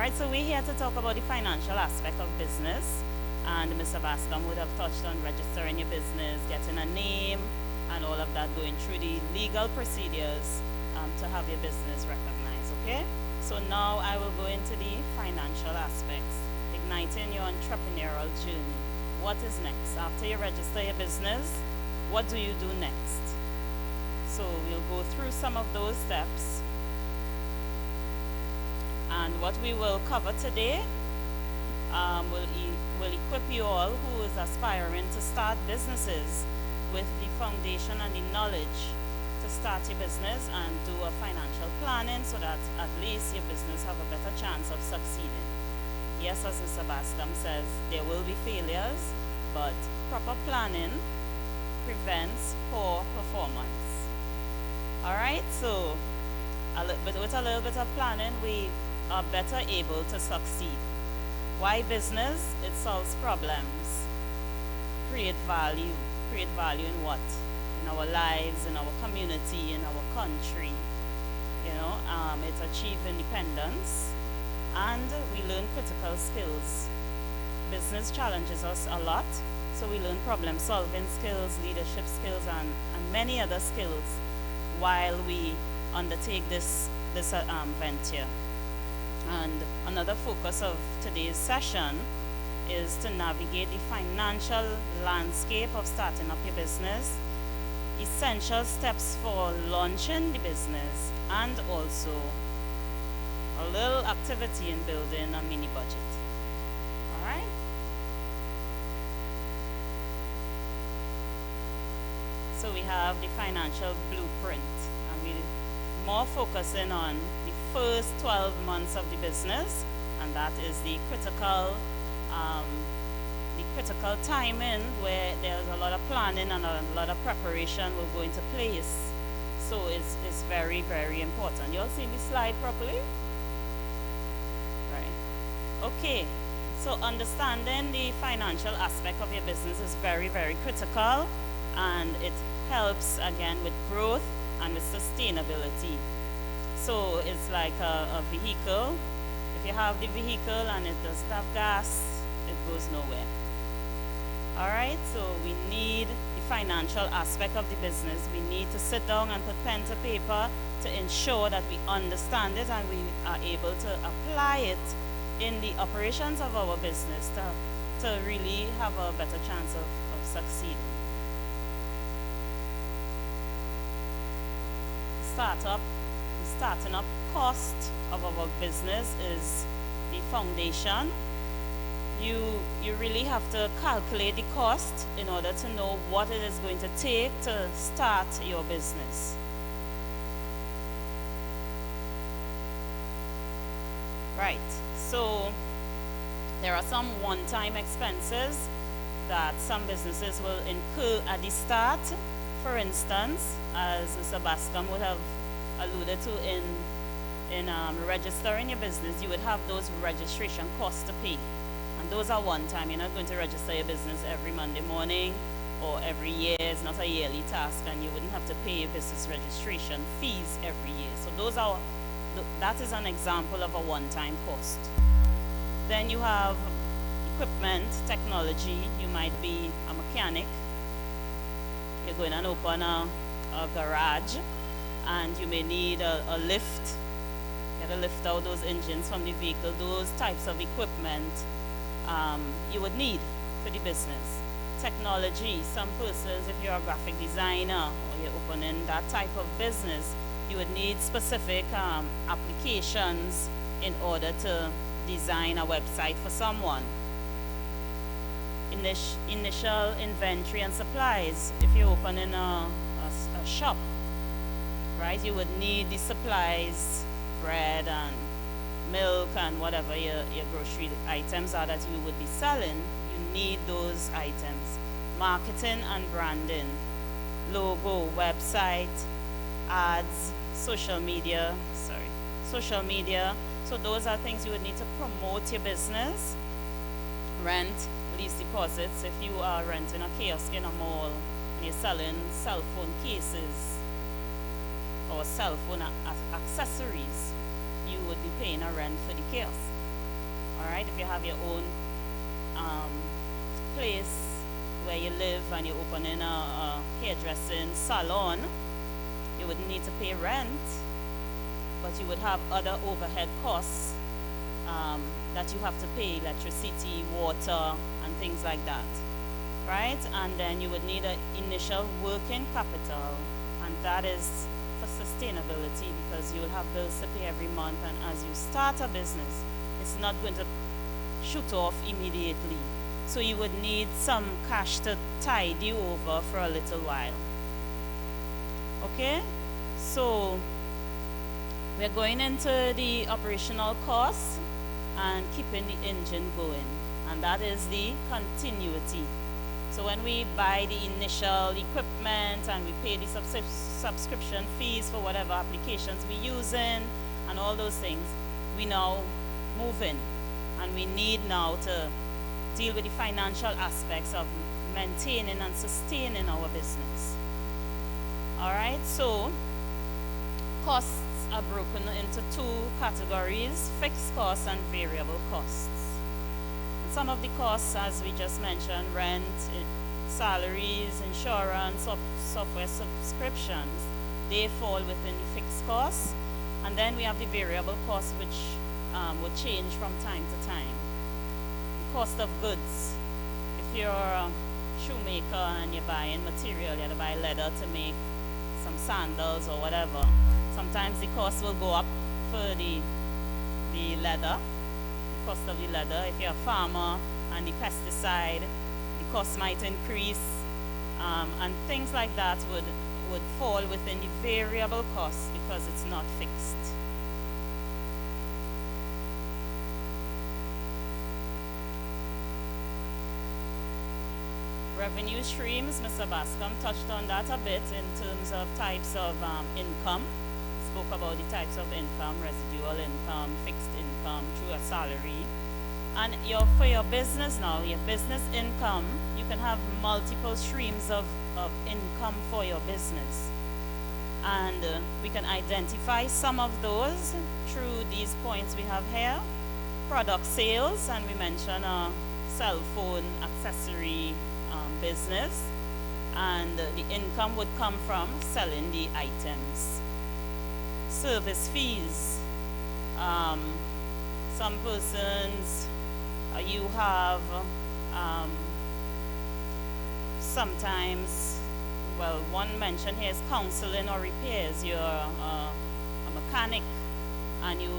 right, so we're here to talk about the financial aspect of business. And Mr. Bascom would have touched on registering your business, getting a name, and all of that, going through the legal procedures to have your business recognized, okay? So now I will go into the financial aspects, igniting your entrepreneurial journey. What is next? After you register your business, what do you do next? So we'll go through some of those steps. And what we will cover today will equip you all who is aspiring to start businesses with the foundation and the knowledge to start your business and do a financial planning so that at least your business have a better chance of succeeding. Yes, as Mr. Bascom says, there will be failures, but proper planning prevents poor performance. All right, so with a little bit of planning, we are better able to succeed. Why business? It solves problems. Create value. Create value in what? In our lives, in our community, in our country. It achieves independence, and we learn critical skills. Business challenges us a lot, so we learn problem-solving skills, leadership skills, and many other skills while we undertake this venture. And another focus of today's session is to navigate the financial landscape of starting up your business, essential steps for launching the business, and also a little activity in building a mini budget. All right? So we have the financial blueprint, and we're more focusing on the first 12 months of the business, and that is the critical timing where there's a lot of planning and a lot of preparation will go into place. So it's very, very important. You all see me slide properly? Right. Okay. So understanding the financial aspect of your business is very, very critical, and it helps again with growth and with sustainability. So it's like a vehicle. If you have the vehicle and it doesn't have gas, it goes nowhere. All right, so we need the financial aspect of the business. We need to sit down and put pen to paper to ensure that we understand it and we are able to apply it in the operations of our business to really have a better chance of succeeding. The starting up cost of our business is the foundation. You really have to calculate the cost in order to know what it is going to take to start your business. Right, so there are some one-time expenses that some businesses will incur at the start. For instance, as Mr. Bascom would have alluded to in registering your business, you would have those registration costs to pay. And those are one time. You're not going to register your business every Monday morning or every year. It's not a yearly task, and you wouldn't have to pay your business registration fees every year. So that is an example of a one-time cost. Then you have equipment, technology. You might be a mechanic. You're going to open a garage, and you may need a lift. You got to lift out those engines from the vehicle. Those types of equipment you would need for the business. Technology, some persons, if you're a graphic designer or you're opening that type of business, you would need specific applications in order to design a website for someone. Initial inventory and supplies. If you're opening a shop, right, you would need the supplies, bread and milk and whatever your grocery items are that you would be selling. You need those items. Marketing and branding, logo, website, ads, social media. So those are things you would need to promote your business. Rent, lease deposits. If you are renting a kiosk in a mall and you're selling cell phone cases or cell phone accessories, you would be paying a rent for the kiosk. right? If you have your own place where you live and you're opening a hairdressing salon, you wouldn't need to pay rent, but you would have other overhead costs that you have to pay, electricity, water, and things like that, right? And then you would need an initial working capital, and that is for sustainability, because you will have bills to pay every month, and as you start a business, it's not going to shoot off immediately. So you would need some cash to tide you over for a little while. Okay? So we're going into the operational costs and keeping the engine going, and that is the continuity. So when we buy the initial equipment and we pay the subscription fees for whatever applications we're using and all those things, we now move in, and we need now to deal with the financial aspects of maintaining and sustaining our business. All right, so costs are broken into two categories: fixed costs and variable costs. And some of the costs, as we just mentioned, rent, salaries, insurance, software subscriptions, they fall within the fixed costs. And then we have the variable costs, which will change from time to time. The cost of goods. If you're a shoemaker and you're buying material, you have to buy leather to make some sandals or whatever. Sometimes the cost will go up for the leather, the cost of the leather. If you're a farmer and the pesticide, the cost might increase, and things like that would fall within the variable cost because it's not fixed. Revenue streams, Mr. Bascom touched on that a bit in terms of types of income. Spoke about the types of income: residual income, fixed income, through a salary. And for your business now, your business income, you can have multiple streams of income for your business. And we can identify some of those through these points we have here. Product sales, and we mentioned a cell phone accessory business, and the income would come from selling the items. Service fees. Some persons, you have sometimes, well, one mention here is counseling or repairs. You're a mechanic and you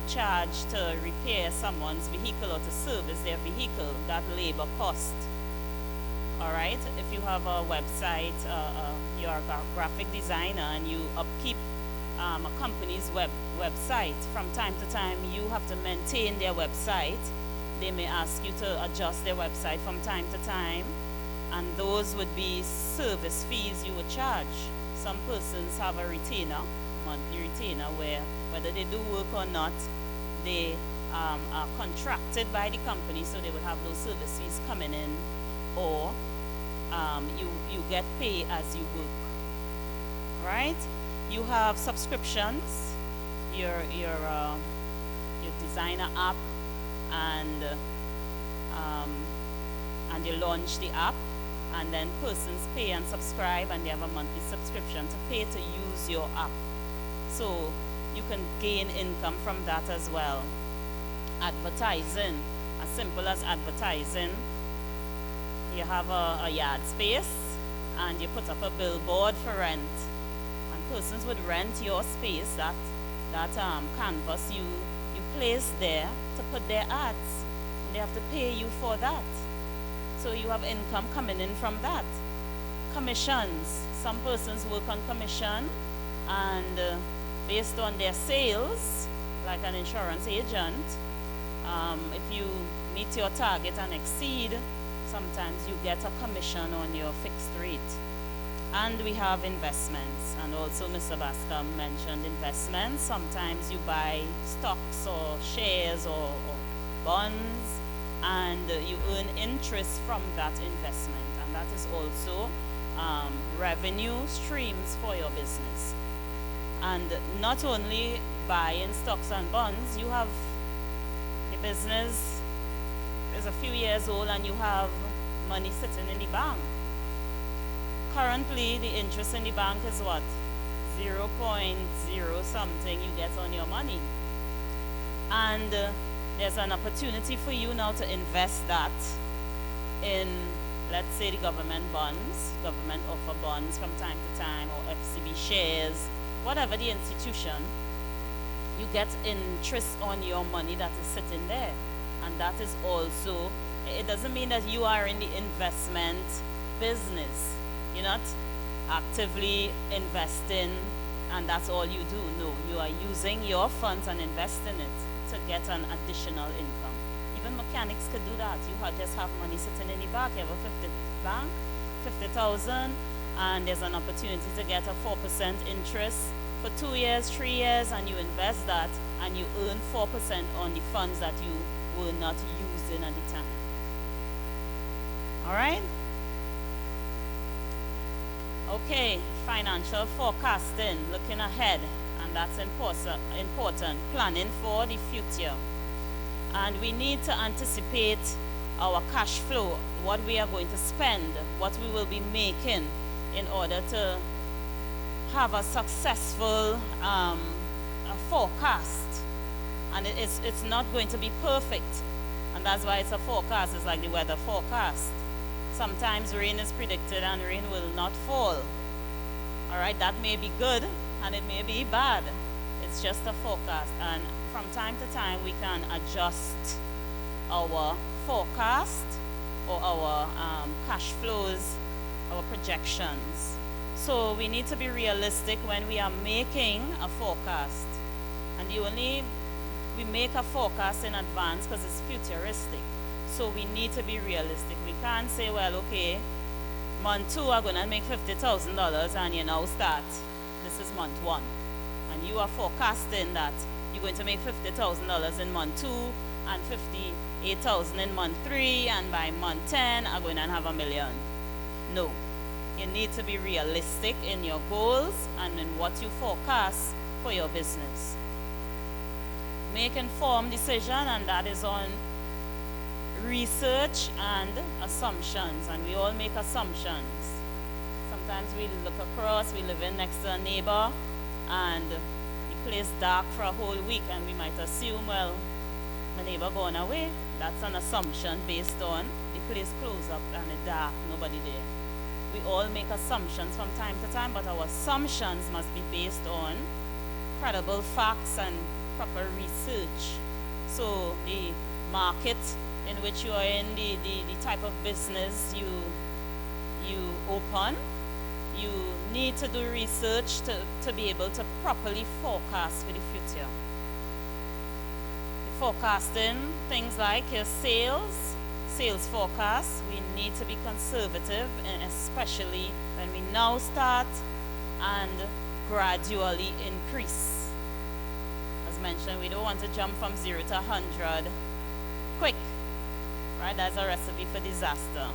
charge to repair someone's vehicle or to service their vehicle, that labor cost. All right, if you have a website, you're a graphic designer and you upkeep a company's website, from time to time you have to maintain their website. They may ask you to adjust their website from time to time, and those would be service fees you would charge. Some persons have a retainer, monthly retainer, where whether they do work or not, they are contracted by the company, so they will have those service fees coming in, or you get paid as you work. Right? You have subscriptions, your designer app, and you launch the app, and then persons pay and subscribe, and they have a monthly subscription to pay to use your app. So you can gain income from that as well. Advertising, as simple as advertising. You have a yard space and you put up a billboard for rent, and persons would rent your space, that canvas you place there to put their ads, and they have to pay you for that. So you have income coming in from that. Commissions, some persons work on commission, and based on their sales, like an insurance agent, if you meet your target and exceed, sometimes you get a commission on your fixed rate. And we have investments, and also Mr. Bascom mentioned investments. Sometimes you buy stocks or shares or bonds, and you earn interest from that investment, and that is also revenue streams for your business. And not only buying stocks and bonds, you have a business is a few years old and you have money sitting in the bank. Currently, the interest in the bank is what? 0.0 something you get on your money. And there's an opportunity for you now to invest that in, let's say, the government bonds. Government offer bonds from time to time, or FCB shares, whatever the institution. You get interest on your money that is sitting there. And that is also, it doesn't mean that you are in the investment business. You're not actively investing and that's all you do. No, you are using your funds and investing it to get an additional income. Even mechanics could do that. You just have money sitting in the bank. You have a 50,000, and there's an opportunity to get a 4% interest for 2 years, 3 years, and you invest that, and you earn 4% on the funds that you were not using at the time. All right? Okay, financial forecasting, looking ahead, and that's important, planning for the future. And we need to anticipate our cash flow, what we are going to spend, what we will be making in order to have a successful forecast. And it's not going to be perfect, and that's why it's a forecast. It's like the weather forecast. Sometimes rain is predicted and rain will not fall. All right, that may be good and it may be bad. It's just a forecast, and from time to time we can adjust our forecast or our cash flows, our projections. So we need to be realistic when we are making a forecast. And we make a forecast in advance because it's futuristic. So we need to be realistic. We can't say, well, okay, month 2 are going to make $50,000 and you now start. This is month 1. And you are forecasting that you're going to make $50,000 in month 2 and $58,000 in month 3, and by month 10 are going to have $1 million. No. You need to be realistic in your goals and in what you forecast for your business. Make informed decision, and that is on research and assumptions, and we all make assumptions. Sometimes we look across, we live in next to a neighbor, and the place dark for a whole week, and we might assume, well, my neighbor gone away. That's an assumption based on the place closed up and it's dark, nobody there. We all make assumptions from time to time, but our assumptions must be based on credible facts and proper research. So the market in which you are in, the type of business you open, you need to do research to be able to properly forecast for the future. The forecasting, things like your sales forecast, we need to be conservative, and especially when we now start and gradually increase. As mentioned, we don't want to jump from 0 to 100 quick. Right, that's a recipe for disaster.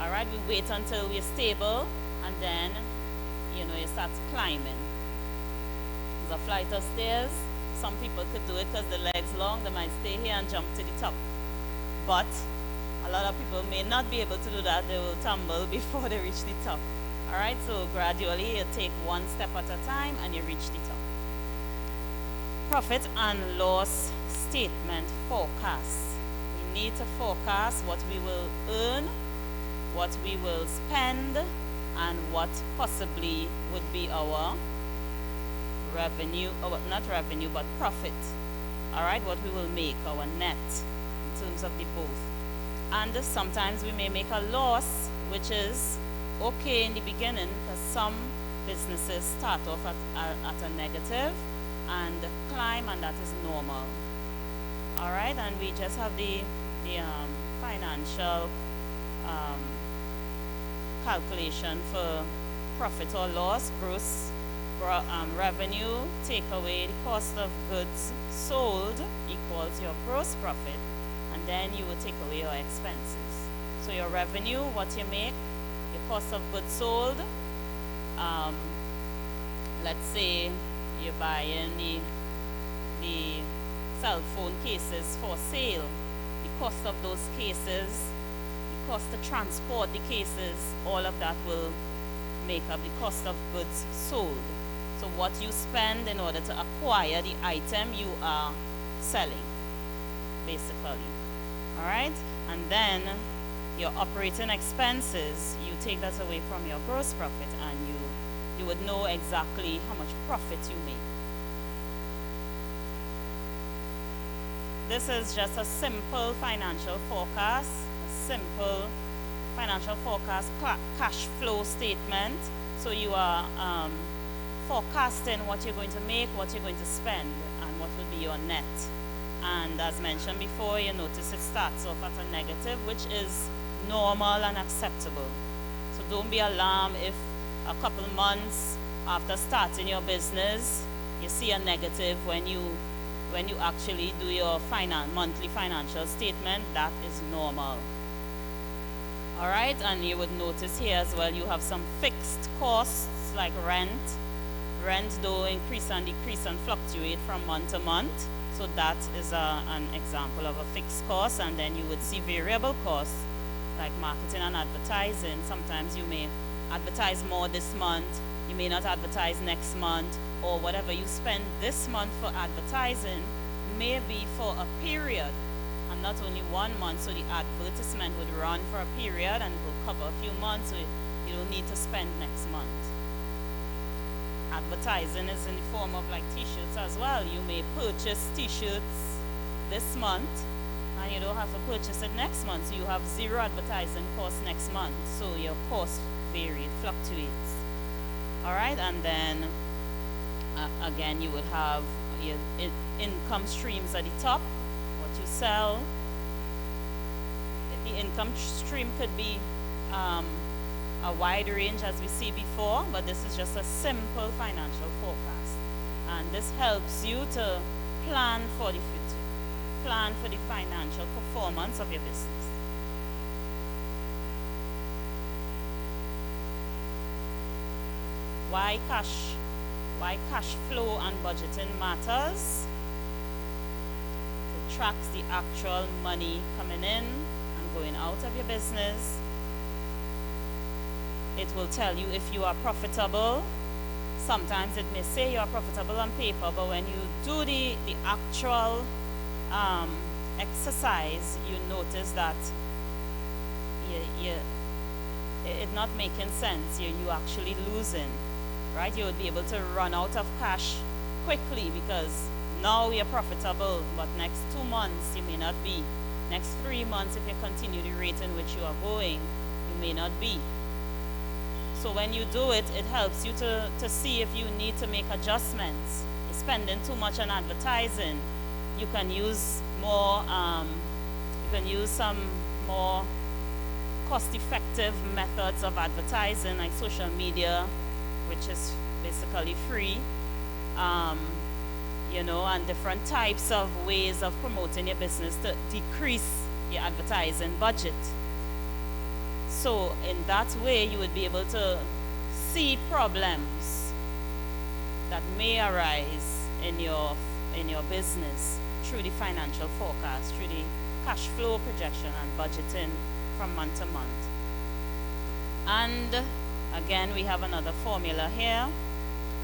All right, we wait until we're stable, and then, you start climbing. There's a flight of stairs. Some people could do it because the legs long. They might stay here and jump to the top. But a lot of people may not be able to do that. They will tumble before they reach the top. All right, so gradually you take one step at a time and you reach the top. Profit and loss statement forecast. We need to forecast what we will earn, what we will spend, and what possibly would be our revenue, or not revenue, but profit. All right, what we will make, our net, in terms of the both. And sometimes we may make a loss, which is okay in the beginning, because some businesses start off at a negative and climb, and that is normal. All right, and we just have the financial calculation for profit or loss, gross revenue, take away the cost of goods sold equals your gross profit, and then you will take away your expenses. So your revenue, what you make, your cost of goods sold, let's say you're buying the cell phone cases for sale. The cost of those cases, the cost to transport the cases, all of that will make up the cost of goods sold. So what you spend in order to acquire the item you are selling, basically. All right? And then your operating expenses, you take that away from your gross profit, and you would know exactly how much profit you make. This is just a simple financial forecast, cash flow statement. So you are forecasting what you're going to make, what you're going to spend, and what will be your net. And as mentioned before, you notice it starts off at a negative, which is normal and acceptable. So don't be alarmed if a couple months after starting your business, you see a negative when you actually do your monthly financial statement. That is normal. All right, and you would notice here as well, you have some fixed costs like rent. Rent though increase and decrease and fluctuate from month to month. So that is an example of a fixed cost. And then you would see variable costs like marketing and advertising. Sometimes you may advertise more this month, you may not advertise next month, or whatever you spend this month for advertising may be for a period and not only 1 month. So the advertisement would run for a period and it will cover a few months, so you don't need to spend next month. Advertising is in the form of like t-shirts as well. You may purchase t-shirts this month and you don't have to purchase it next month, so you have zero advertising cost next month. So your cost fluctuates. All right, and then again you would have your income streams at the top, what you sell. The income stream could be a wide range as we see before, but this is just a simple financial forecast, and this helps you to plan for the future, plan for the financial performance of your business. Why cash flow and budgeting matters? It tracks the actual money coming in and going out of your business. It will tell you if you are profitable. Sometimes it may say you are profitable on paper, but when you do the actual exercise, you notice that it's not making sense. You actually losing, right? You would be able to run out of cash quickly because now you're profitable, but next 2 months you may not be. Next 3 months, if you continue the rate in which you are going, you may not be. So when you do it, it helps you to see if you need to make adjustments. You're spending too much on advertising. You can use more. You can use some more cost-effective methods of advertising, like social media, which is basically free. And different types of ways of promoting your business to decrease your advertising budget. So in that way, you would be able to see problems that may arise in your business through the financial forecast, through the cash flow projection and budgeting from month to month. And again, we have another formula here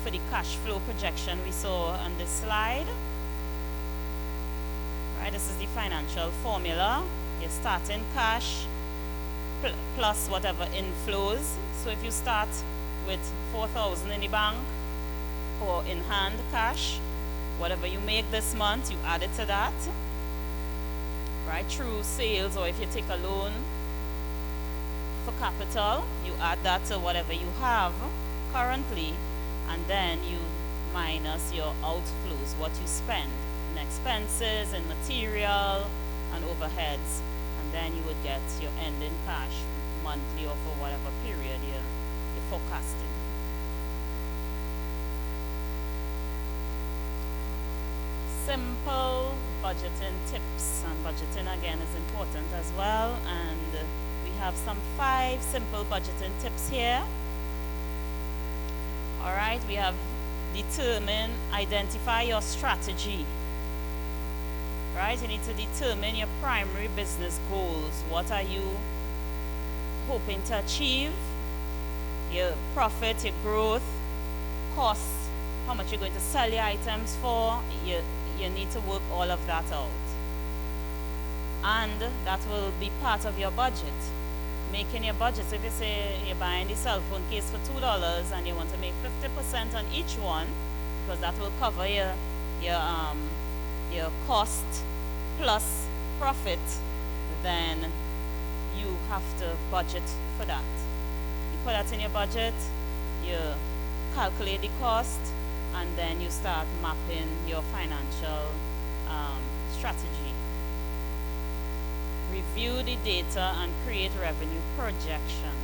for the cash flow projection we saw on this slide. Right, this is the financial formula. Your starting cash plus whatever inflows. So if you start with 4,000 in the bank or in hand cash, whatever you make this month, you add it to that, right, through sales, or if you take a loan for capital, you add that to whatever you have currently, and then you minus your outflows, what you spend in expenses and material and overheads. And then you would get your ending cash monthly or for whatever period you're forecasting. Simple budgeting tips, and budgeting again is important as well. And we have some 5 simple budgeting tips here. All right, we have identify your strategy. right? You need to determine your primary business goals. What are you hoping to achieve? Your profit, your growth, costs, how much you're going to sell your items for. You need to work all of that out. And that will be part of your budget. Making your budget. So if you say you're buying the cell phone case for $2 and you want to make 50% on each one, because that will cover your cost plus profit, then you have to budget for that. You put that in your budget, you calculate the cost, and then you start mapping your financial strategy. Review the data and create revenue projections.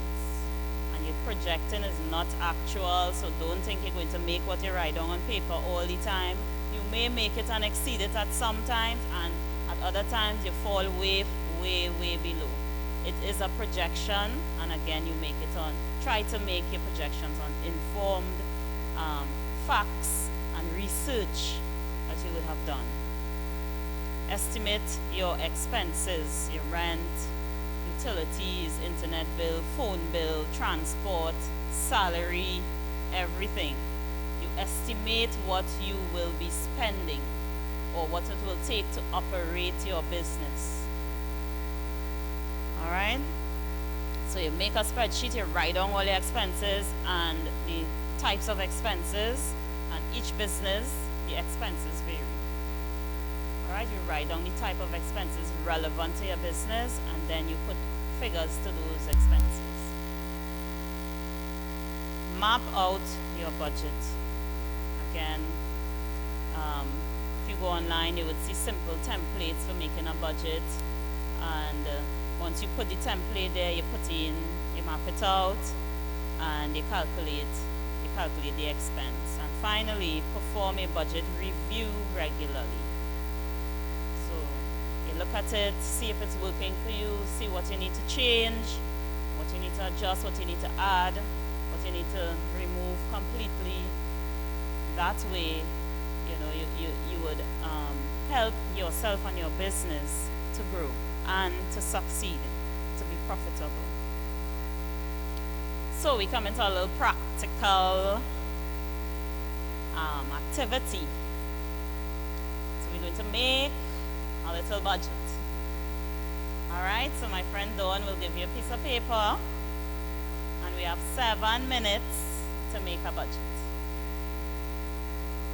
And your projecting is not actual, so don't think you're going to make what you write down on paper all the time. You may make it and exceed it at some times, and at other times you fall way below. It is a projection, and again, you make it on. Try to make your projections on informed facts and research that you would have done. Estimate your expenses, your rent, utilities, internet bill, phone bill, transport, salary, everything. You estimate what you will be spending or what it will take to operate your business. All right? So you make a spreadsheet, you write down all your expenses and the types of expenses, and each business, the expenses vary. All right? You write down the type of expenses relevant to your business, and then you put figures to those expenses. Map out your budget. Again, if you go online, you would see simple templates for making a budget, and once you put the template there, you put in, you map it out, and you calculate the expense. And finally, perform a budget review regularly. So you look at it, see if it's working for you, see what you need to change, what you need to adjust, what you need to add, what you need to remove completely. That way, you would help yourself and your business to grow and to succeed, to be profitable. So we come into a little practical activity. So we're going to make a little budget. All right, so my friend Dawn will give you a piece of paper, and we have 7 minutes to make a budget.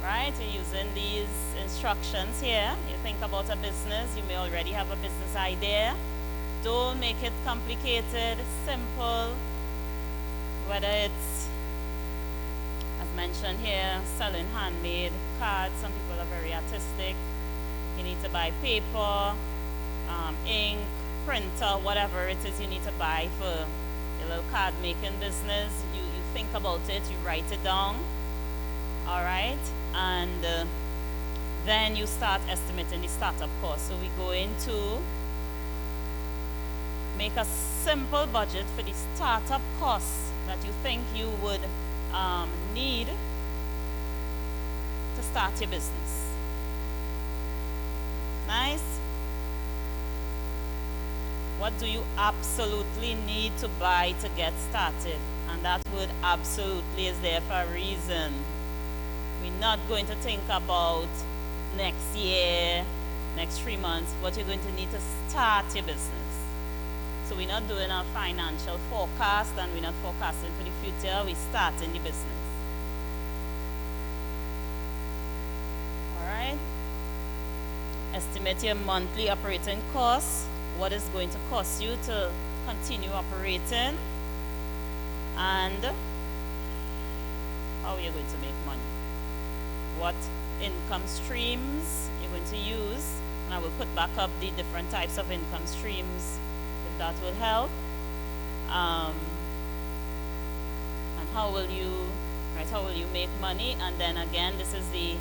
Right, you're using these instructions here. You think about a business, you may already have a business idea. Don't make it complicated, simple. Whether it's, as mentioned here, selling handmade cards. Some people are very artistic. You need to buy paper, ink, printer, whatever it is you need to buy for your little card making business. You think about it, you write it down. All right, and then you start estimating the startup cost. So we go into make a simple budget for the startup costs that you think you would need to start your business. Nice? What do you absolutely need to buy to get started? And that word absolutely is there for a reason. We're not going to think about next year, next 3 months, what you're going to need to start your business. So we're not doing a financial forecast, and we're not forecasting for the future, we're starting the business. All right? Estimate your monthly operating costs, what is going to cost you to continue operating, and how you're going to make money. What income streams you're going to use, and I will put back up the different types of income streams if that will help. And how will you make money? And then again, this is the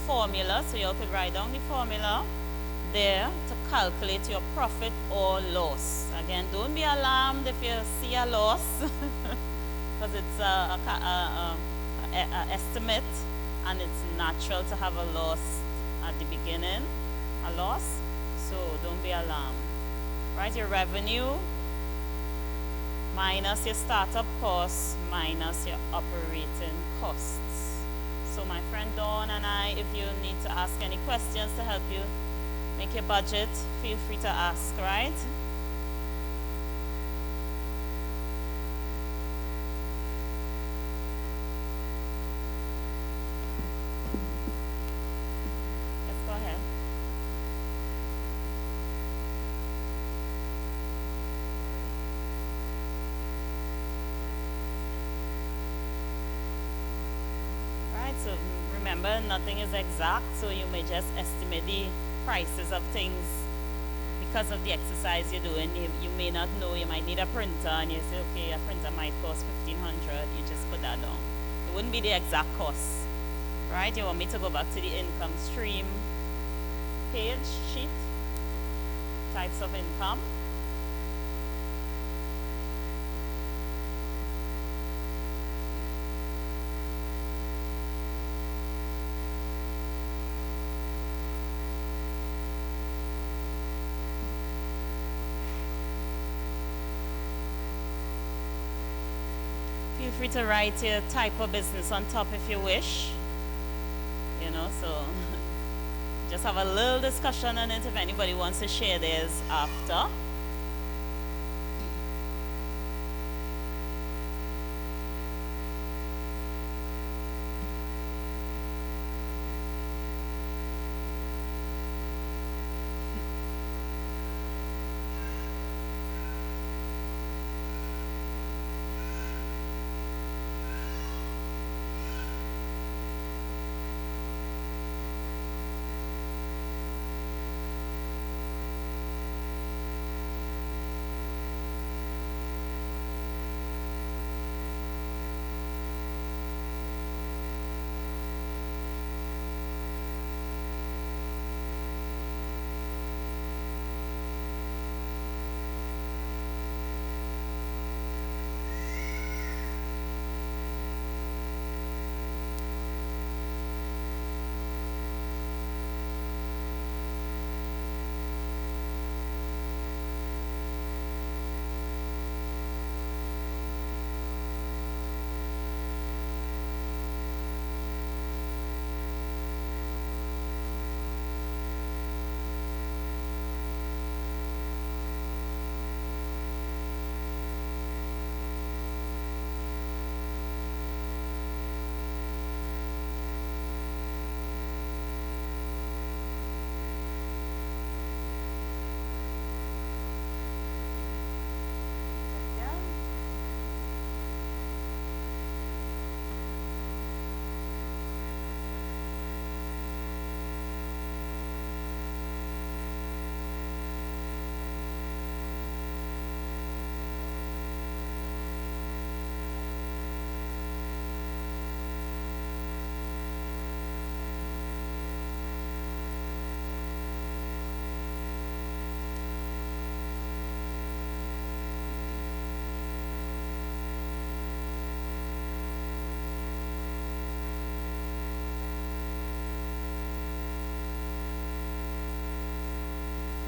formula, so you all could write down the formula there to calculate your profit or loss. Again, don't be alarmed if you see a loss because it's an estimate, and it's natural to have a loss at the beginning. a loss, so don't be alarmed. Right, your revenue minus your startup costs minus your operating costs. So my friend Dawn and I, if you need to ask any questions to help you make your budget, feel free to ask, right? Yes, go ahead. Right, so remember, nothing is exact, so you may just estimate the prices of things because of the exercise you're doing. You may not know, you might need a printer, and you say, okay, a printer might cost 1,500, you just put that down. It wouldn't be the exact cost, right? You want me to go back to the income stream page, sheet, types of income. Feel free to write your type of business on top if you wish. You know, so just have a little discussion on it if anybody wants to share theirs after.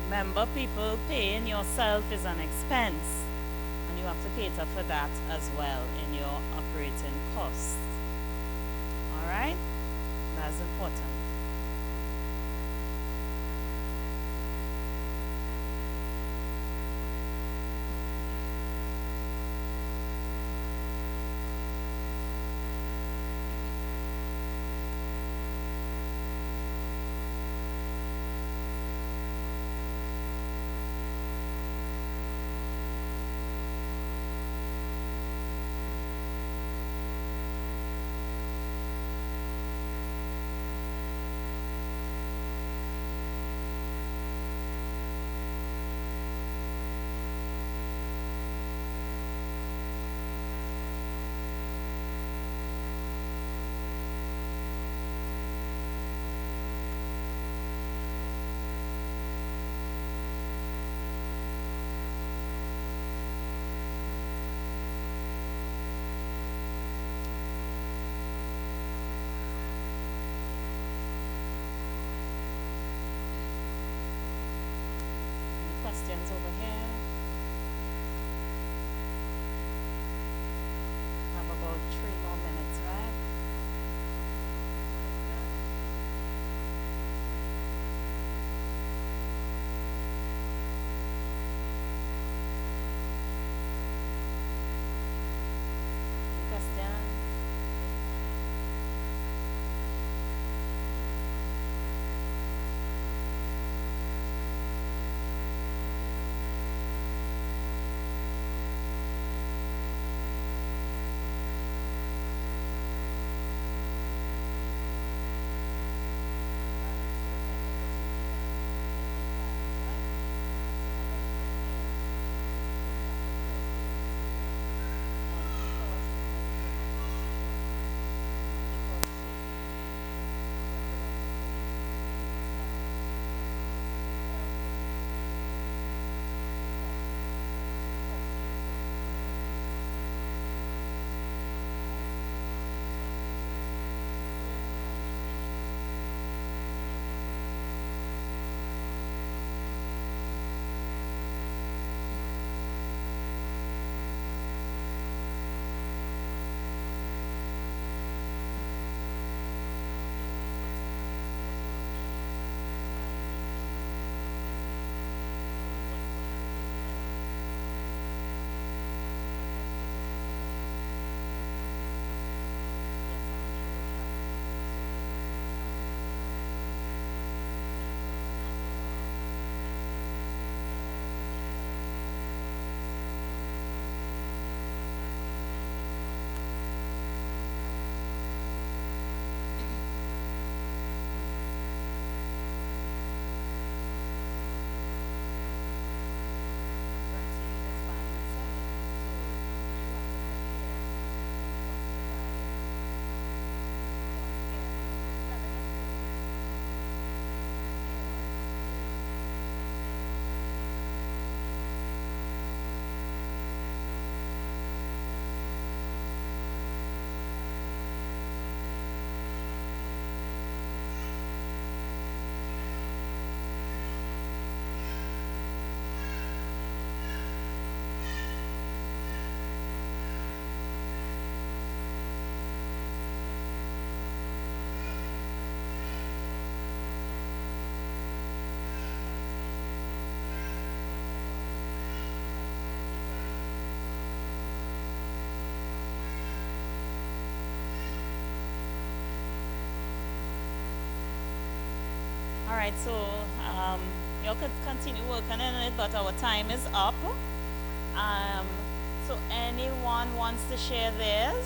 Remember, people, paying yourself is an expense, and you have to cater for that as well in your operating costs. All right? That's important. seconds over here. Have about 3 more minutes, right? Question? All right, so you could continue working on it, but our time is up. So anyone wants to share theirs?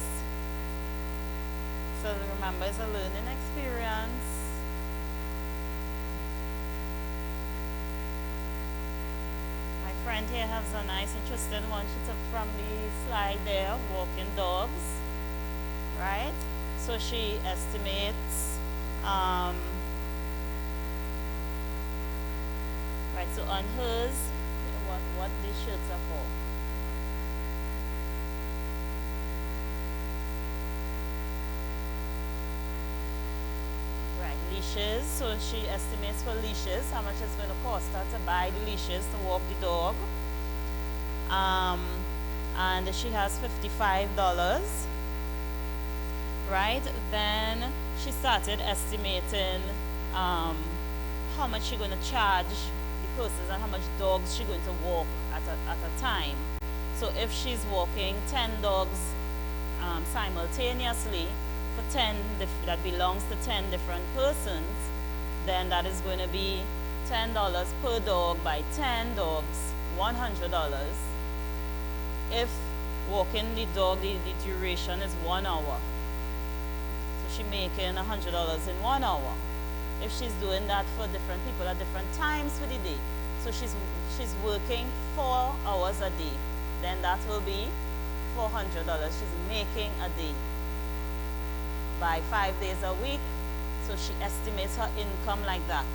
So remember, it's a learning experience. My friend here has a nice, interesting one she took from the slide there, walking dogs, right? So she estimates, right, so on hers, what these shirts are for. Right, leashes, so she estimates for leashes, how much it's going to cost her to buy the leashes to walk the dog. And she has $55, right? Then she started estimating how much she's going to charge the persons and how much dogs she's going to walk at a time. So if she's walking 10 dogs simultaneously for 10 that belongs to 10 different persons, then that is going to be $10 per dog by 10 dogs, $100. If walking the dog, the duration is 1 hour. So she's making $100 in 1 hour. If she's doing that for different people at different times for the day, so she's working 4 hours a day, then that will be $400 she's making a day by 5 days a week. So she estimates her income like that.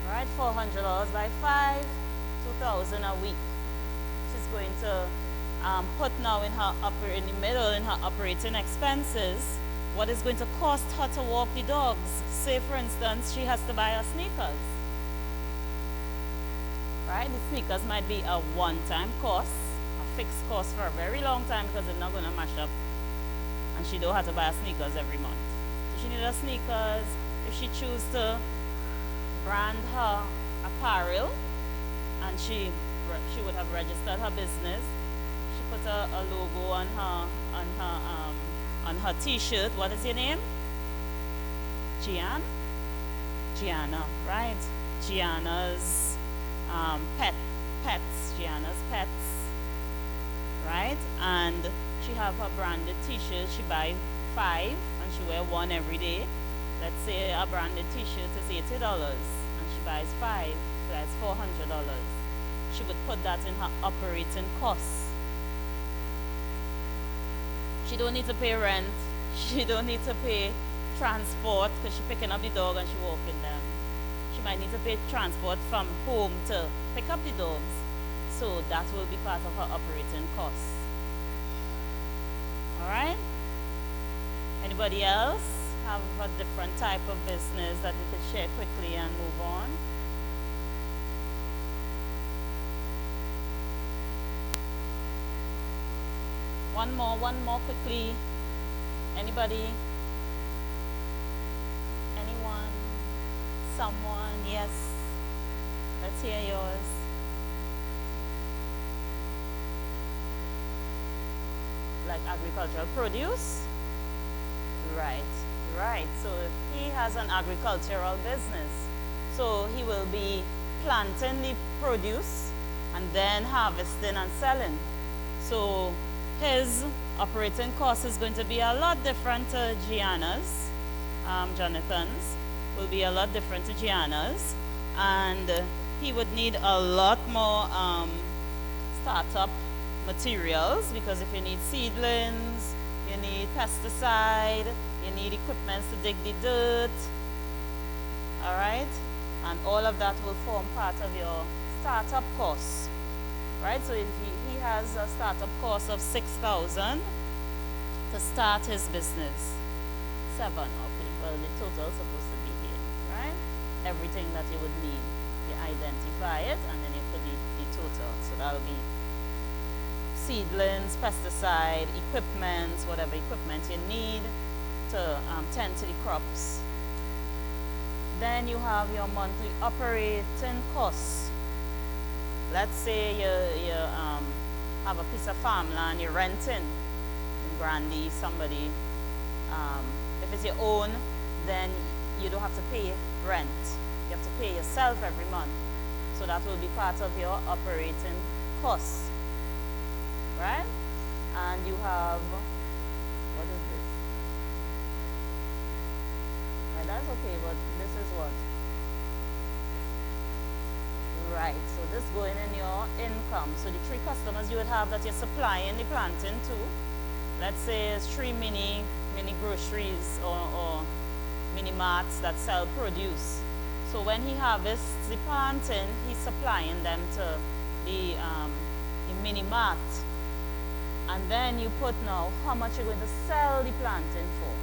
All right, $400 by 5, $2,000 a week. She's going to put now in the middle in her operating expenses what is going to cost her to walk the dogs. Say, for instance, she has to buy her sneakers. right? The sneakers might be a one-time cost, a fixed cost for a very long time because they're not going to mash up, and she don't have to buy sneakers every month. So she needs her sneakers. If she chooses to brand her apparel, and she would have registered her business. She put a logo on her T-shirt. What is your name? Gianna, right? Gianna's pets. Gianna's pets, right? And she have her branded T-shirt. She buy 5 and she wear 1 every day. Let's say a branded T-shirt is $80 and she buys 5, so that's $400. She would put that in her operating costs. She don't need to pay rent. She don't need to pay transport because she's picking up the dog and she walking them. She might need to pay transport from home to pick up the dogs. So that will be part of her operating costs. All right? Anybody else have a different type of business that we could share quickly and move on? One more quickly. Anybody? Anyone? Someone? Yes. Let's hear yours. Like agricultural produce? Right. So he has an agricultural business. So he will be planting the produce and then harvesting and selling. So his operating cost is going to be a lot different to Gianna's. Jonathan's will be a lot different to Gianna's. And he would need a lot more startup materials, because if you need seedlings, you need pesticide, you need equipment to dig the dirt, all right? And all of that will form part of your startup costs, right? So he has a startup cost of $6,000 to start his business. 7, okay, well the total is supposed to be here, right? Everything that you would need, you identify it and then you put the total. So that'll be seedlings, pesticide, equipment, whatever equipment you need to tend to the crops. Then you have your monthly operating costs. Let's say you have a piece of farmland you're renting in Grandy, somebody. If it's your own, then you don't have to pay rent. You have to pay yourself every month. So that will be part of your operating costs. Right? And you have, what is this? Right, that's okay, but this is what? Right, so this going in your income. So the 3 customers you would have that you're supplying the planting to, let's say it's 3 mini groceries or mini marts that sell produce. So when he harvests the planting, he's supplying them to the mini mart. And then you put now how much you're going to sell the planting for.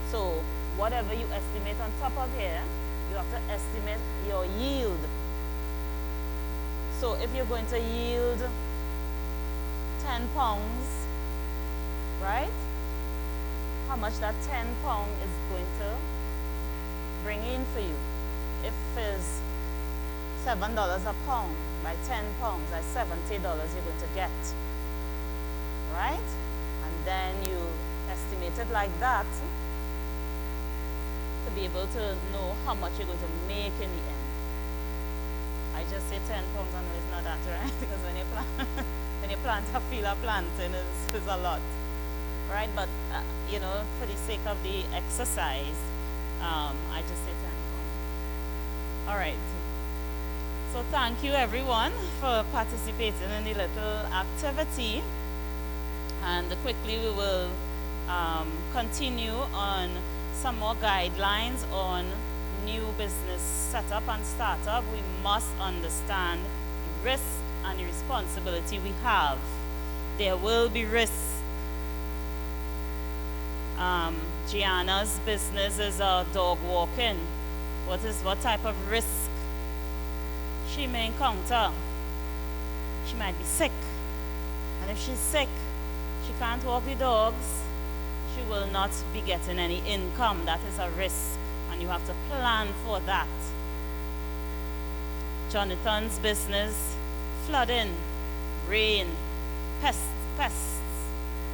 So whatever you estimate on top of here, you have to estimate your yield. So if you're going to yield 10 pounds, right? How much that 10 pound is going to bring in for you. If it's $7 a pound, by 10 pounds, that's $70 you're going to get. Right? And then you estimate it like that to be able to know how much you're going to make in the end. I just say 10 pounds, I know it's not that, right? Because when you plant a field of planting, is a lot, right? But you know, for the sake of the exercise, I just say 10 pounds. All right. So thank you everyone for participating in the little activity. And quickly we will continue on some more guidelines on new business setup and startup. We must understand the risk and the responsibility we have. There will be risks. Gianna's business is dog walking. What type of risk she may encounter. She might be sick. And if she's sick, she can't walk the dogs, she will not be getting any income. That is a risk, and you have to plan for that. Jonathan's business, flooding, rain, pests,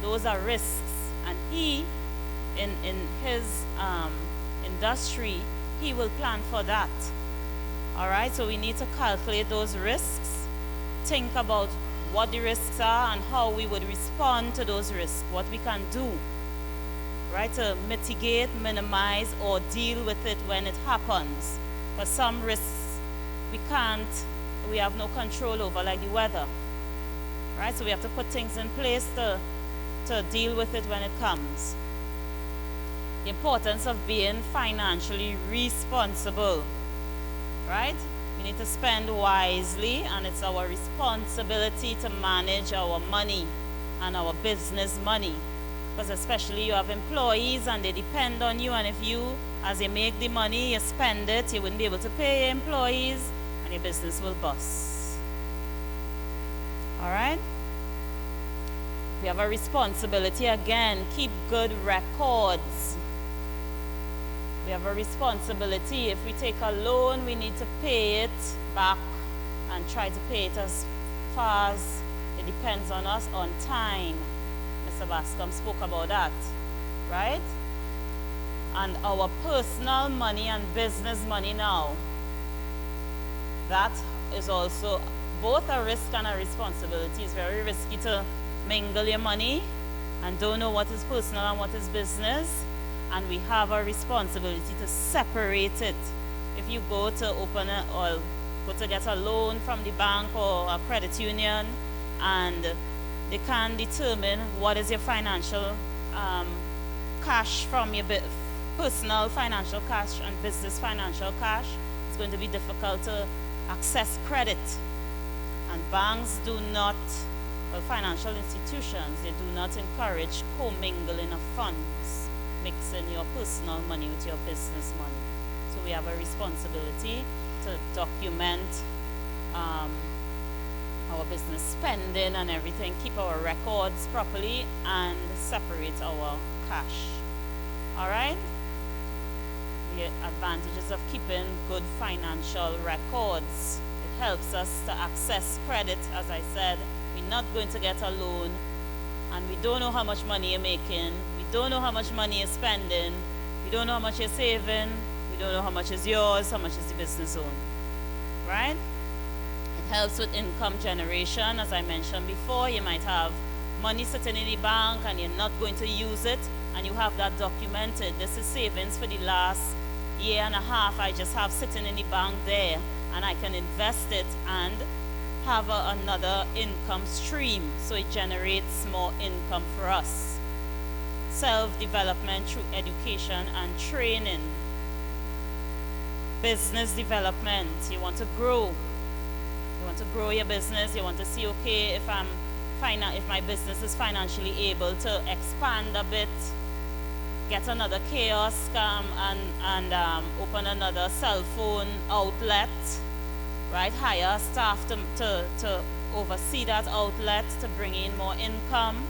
those are risks. And he, in his industry, he will plan for that. All right, so we need to calculate those risks, think about what the risks are and how we would respond to those risks, what we can do, right, to mitigate, minimize, or deal with it when it happens. But some risks we have no control over, like the weather, right? So we have to put things in place to deal with it when it comes. The importance of being financially responsible, right? We need to spend wisely, and it's our responsibility to manage our money and our business money. Because especially you have employees and they depend on you, and if you, as you make the money, you spend it, you wouldn't be able to pay your employees, and your business will bust. All right? We have a responsibility again, keep good records. We have a responsibility. If we take a loan, we need to pay it back and try to pay it as far as it depends on us on time. Mr. Bascom spoke about that, right? And our personal money and business money now, that is also both a risk and a responsibility. It's very risky to mingle your money and don't know what is personal and what is business. And we have a responsibility to separate it. If you go to open or go to get a loan from the bank or a credit union, and they can determine what is your financial cash from your personal financial cash and business financial cash, it's going to be difficult to access credit. And banks do not, well, financial institutions, they do not encourage commingling of funds, mixing your personal money with your business money. So we have a responsibility to document our business spending and everything, keep our records properly, and separate our cash. All right? The advantages of keeping good financial records. It helps us to access credit. As I said, we're not going to get a loan, and we don't know how much money you're making. We don't know how much money you're spending. We don't know how much you're saving. We don't know how much is yours, how much is the business own. Right? It helps with income generation. As I mentioned before, you might have money sitting in the bank and you're not going to use it, and you have that documented. This is savings for the last year and a half I just have sitting in the bank there, and I can invest it and have another income stream, so it generates more income for us. Self-development through education and training. Business development. You want to grow. You want to grow your business. You want to see, okay, if my business is financially able to expand a bit, get another kiosk and open another cell phone outlet, right? Hire staff to oversee that outlet to bring in more income.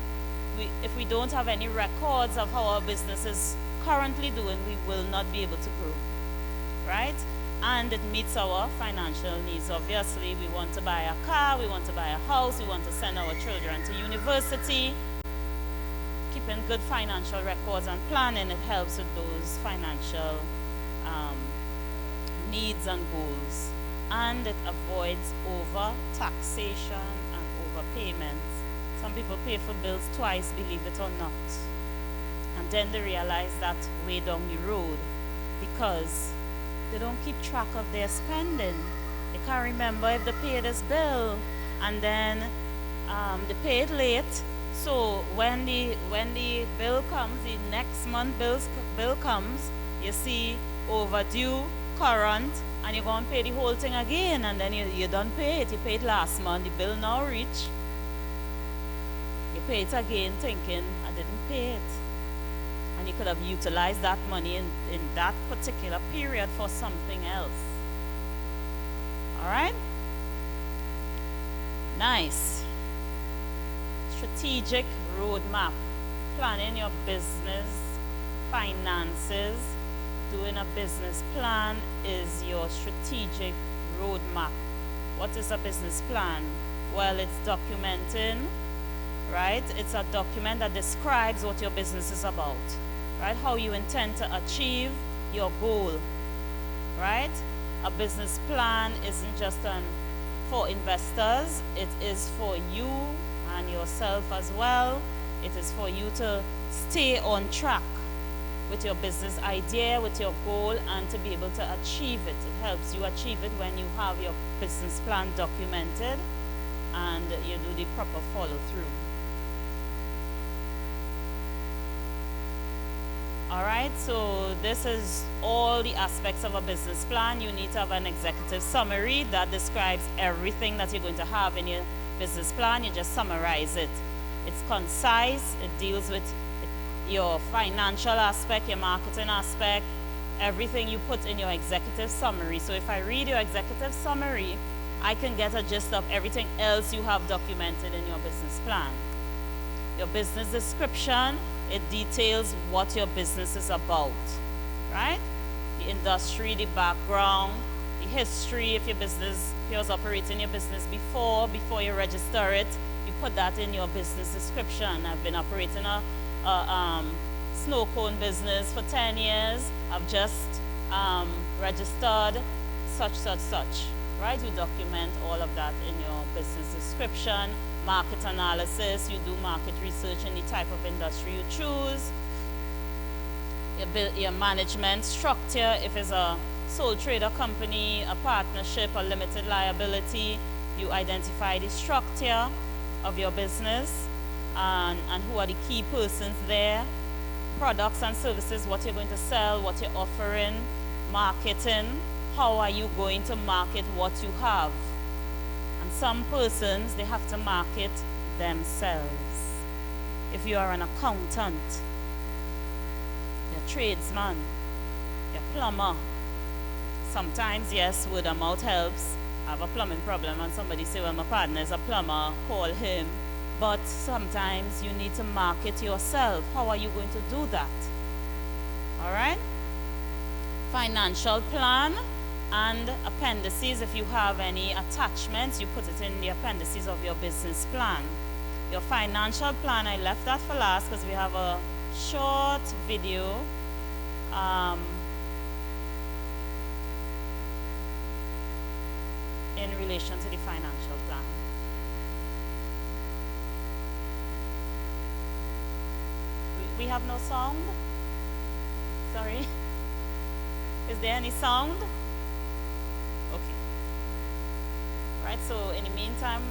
If we don't have any records of how our business is currently doing, we will not be able to grow, right? And it meets our financial needs. Obviously, we want to buy a car, we want to buy a house, we want to send our children to university. Keeping good financial records and planning, it helps with those financial needs and goals. And it avoids over-taxation and overpayments. Some people pay for bills twice, believe it or not. And then they realize that way down the road, because they don't keep track of their spending. They can't remember if they paid this bill, and then they pay it late. So when the bill comes, the next month bill comes, you see overdue, current, and you're going to pay the whole thing again, and then you don't pay it. You paid last month, the bill now reach. You pay it again thinking, I didn't pay it. And you could have utilized that money in that particular period for something else. All right? Nice. Strategic roadmap. Planning your business, finances, doing a business plan is your strategic roadmap. What is a business plan? Well, it's documenting, right? It's a document that describes what your business is about, right? How you intend to achieve your goal, right? A business plan isn't just for investors, it is for you and yourself as well. It is for you to stay on track with your business idea, with your goal, and to be able to achieve it. It helps you achieve it when you have your business plan documented and you do the proper follow through. All right, so this is all the aspects of a business plan. You need to have an executive summary that describes everything that you're going to have in your business plan. You just summarize it. It's concise, it deals with your financial aspect, your marketing aspect, everything you put in your executive summary. So if I read your executive summary, I can get a gist of everything else you have documented in your business plan. Your business description, it details what your business is about, right? The industry, the background, the history, if you was operating your business before you register it, you put that in your business description. I've been operating a snow cone business for 10 years. I've just registered such, right? You document all of that in your business description. Market analysis, you do market research in the type of industry you choose. Your management structure, if it's a sole trader company, a partnership, a limited liability, you identify the structure of your business and who are the key persons there. Products and services, what you're going to sell, what you're offering. Marketing, how are you going to market what you have? And some persons, they have to market themselves. If you are an accountant, you're a tradesman, you're a plumber, sometimes, yes, word of mouth helps. I have a plumbing problem and somebody say, well, my partner is a plumber, call him. But sometimes you need to market yourself. How are you going to do that? All right? Financial plan and appendices. If you have any attachments, you put it in the appendices of your business plan. Your financial plan, I left that for last because we have a short video in relation to the financial plan. We have no sound? Sorry. Is there any sound? Okay. Right, so in the meantime,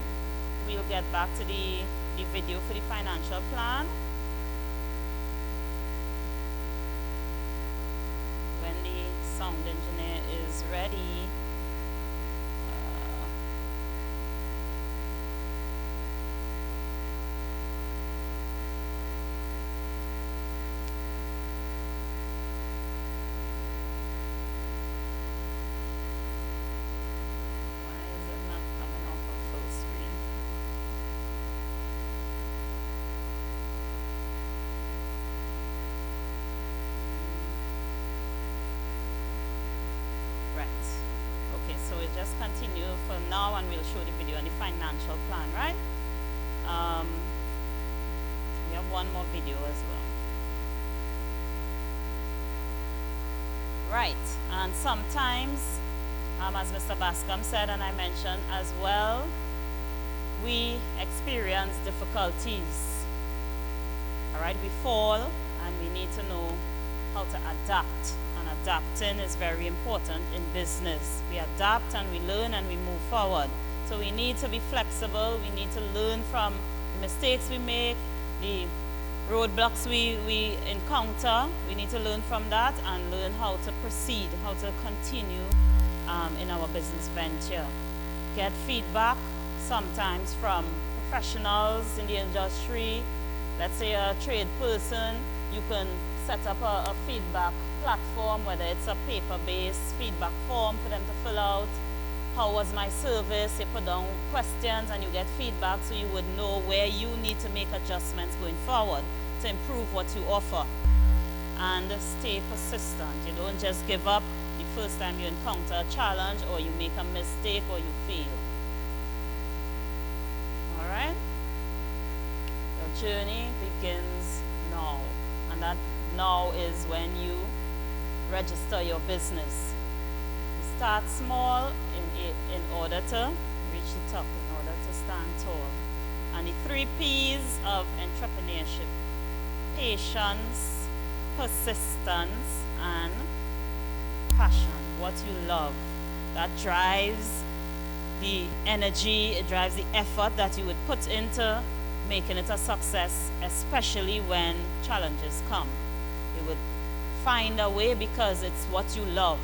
we'll get back to the video for the financial plan. When the sound engineer is ready. So we'll just continue for now and we'll show the video on the financial plan, right? We have one more video as well. Right, and sometimes, as Mr. Bascom said and I mentioned as well, we experience difficulties. All right, we fall and we need to know how to adapt. And adapting is very important in business. We adapt and we learn and we move forward. So we need to be flexible. We need to learn from the mistakes we make, the roadblocks we encounter. We need to learn from that and learn how to proceed, how to continue in our business venture. Get feedback sometimes from professionals in the industry. Let's say a trade person, you can set up a feedback platform, whether it's a paper-based feedback form for them to fill out. how was my service, you put down questions and you get feedback so you would know where you need to make adjustments going forward to improve what you offer. And stay persistent. You don't just give up the first time you encounter a challenge or you make a mistake or you fail. All right? Your journey begins now. And that now is when you register your business. You start small in order to reach the top, in order to stand tall. And the 3 P's of entrepreneurship: patience, persistence, and passion. What you love. That drives the energy, it drives the effort that you would put into making it a success, especially when challenges come. You would find a way because it's what you love.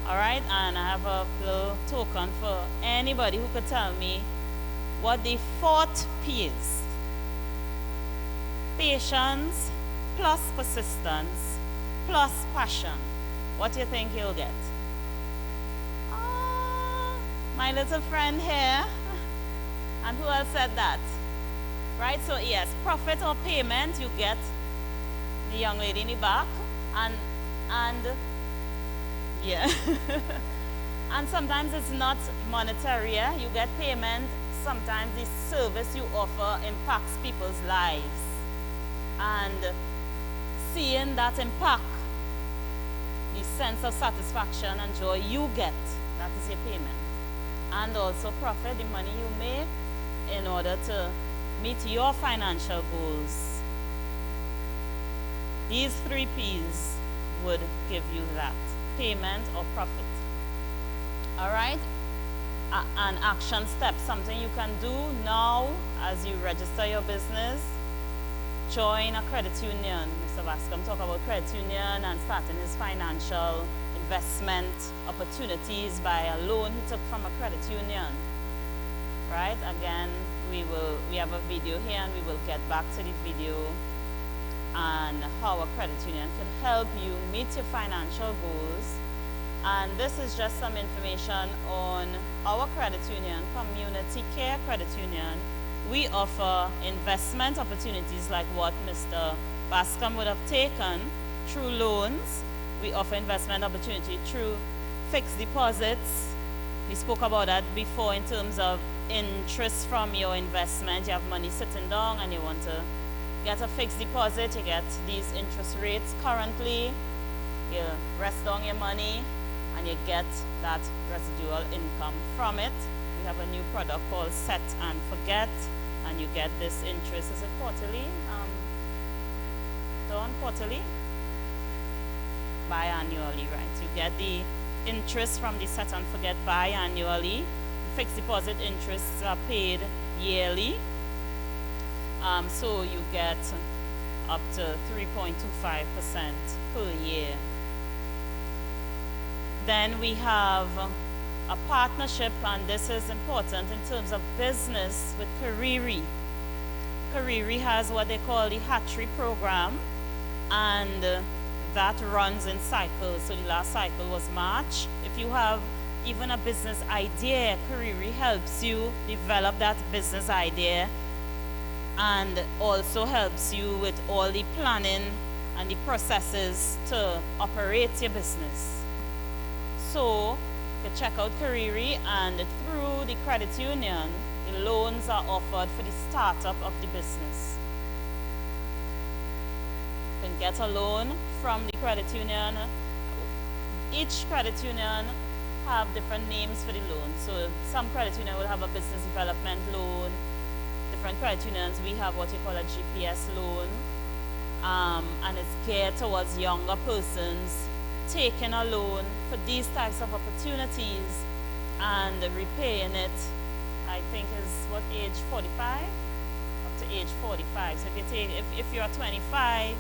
All right, and I have a little token for anybody who could tell me what the 4th P is. Patience plus persistence plus passion. What do you think you'll get? My little friend here. And who else said that? Right, so yes, profit or payment, you get the young lady in the back. And yeah. And sometimes it's not monetary, yeah? You get payment. Sometimes the service you offer impacts people's lives. And seeing that impact, the sense of satisfaction and joy you get, that is your payment. And also profit, the money you make in order to meet your financial goals. These 3 P's would give you that, payment or profit. All right? An action step, something you can do now as you register your business. Join a credit union. Mr. Bascom talked about credit union and starting his financial investment opportunities by a loan he took from a credit union. Right? Again, we have a video here and we will get back to the video and how a credit union can help you meet your financial goals. And this is just some information on our credit union, Community Care Credit Union. We offer investment opportunities like what Mr. Bascom would have taken through loans. We offer investment opportunity through fixed deposits. We spoke about that before in terms of interest from your investment. You have money sitting down and you want to get a fixed deposit. You get these interest rates currently. You rest on your money and you get that residual income from it. We have a new product called Set and Forget, and you get this interest. Is it quarterly? Done quarterly? Biannually, right? You get the interest from the Set and Forget biannually. Fixed deposit interests are paid yearly. So you get up to 3.25% per year. Then we have a partnership, and this is important in terms of business, with Kariri. Kariri has what they call the Hatchery program, and that runs in cycles. So the last cycle was March. If you have even a business idea, Kariri helps you develop that business idea and also helps you with all the planning and the processes to operate your business. So you can check out Kariri, and through the credit union, the loans are offered for the startup of the business. You can get a loan from the credit union. Each credit union have different names for the loan. So some credit union will have a business development loan. Different credit unions, we have what you call a GPS loan, and it's geared towards younger persons taking a loan for these types of opportunities and repaying it, I think is what, age 45? Up to age 45. So if you're 25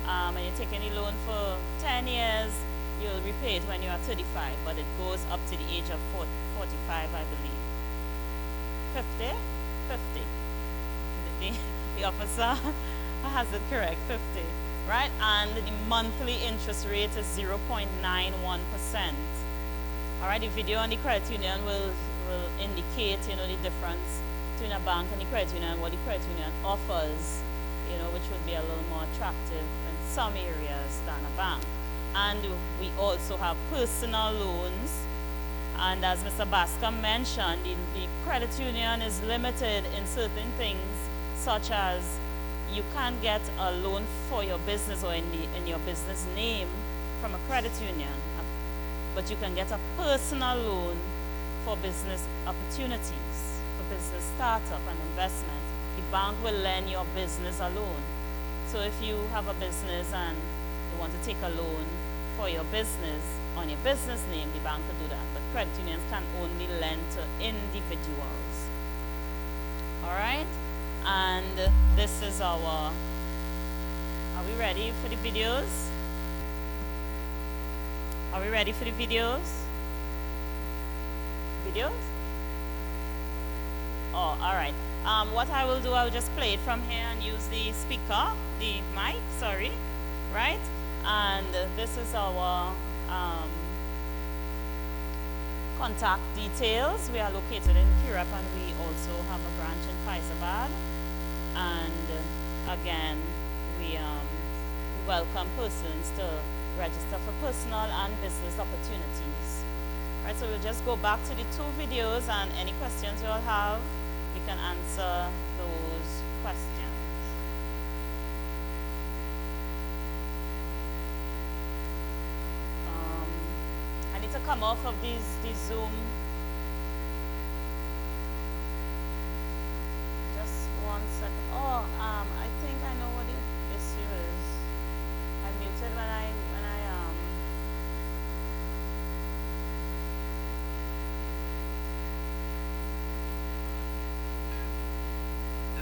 and you're taking a loan for 10 years, you'll repay it when you're 35, but it goes up to the age of 45, I believe. 50? 50. The officer has it correct, 50. Right? And the monthly interest rate is 0.91%. All right, the video on the credit union will indicate, you know, the difference between a bank and the credit union and what the credit union offers, you know, which would be a little more attractive in some areas than a bank. And we also have personal loans. And as Mr. Bascom mentioned, the credit union is limited in certain things, such as you can't get a loan for your business or in your business name from a credit union, but you can get a personal loan for business opportunities, for business startup and investment. The bank will lend your business a loan. So if you have a business and you want to take a loan for your business on your business name, the bank will do that. But credit unions can only lend to individuals. All right? And this is our, are we ready for the videos? Are we ready for the videos? Videos? Oh, all right. What I will do, I'll just play it from here and use the speaker, the mic, sorry, right? And this is our contact details. We are located in Kirap and we also have a branch in Faizabad. And again, we welcome persons to register for personal and business opportunities. Right, so we'll just go back to the 2 videos, and any questions you all have, we can answer those questions. I need to come off of the Zoom. Just 1 second. Oh, I think I know what the issue is. I muted when I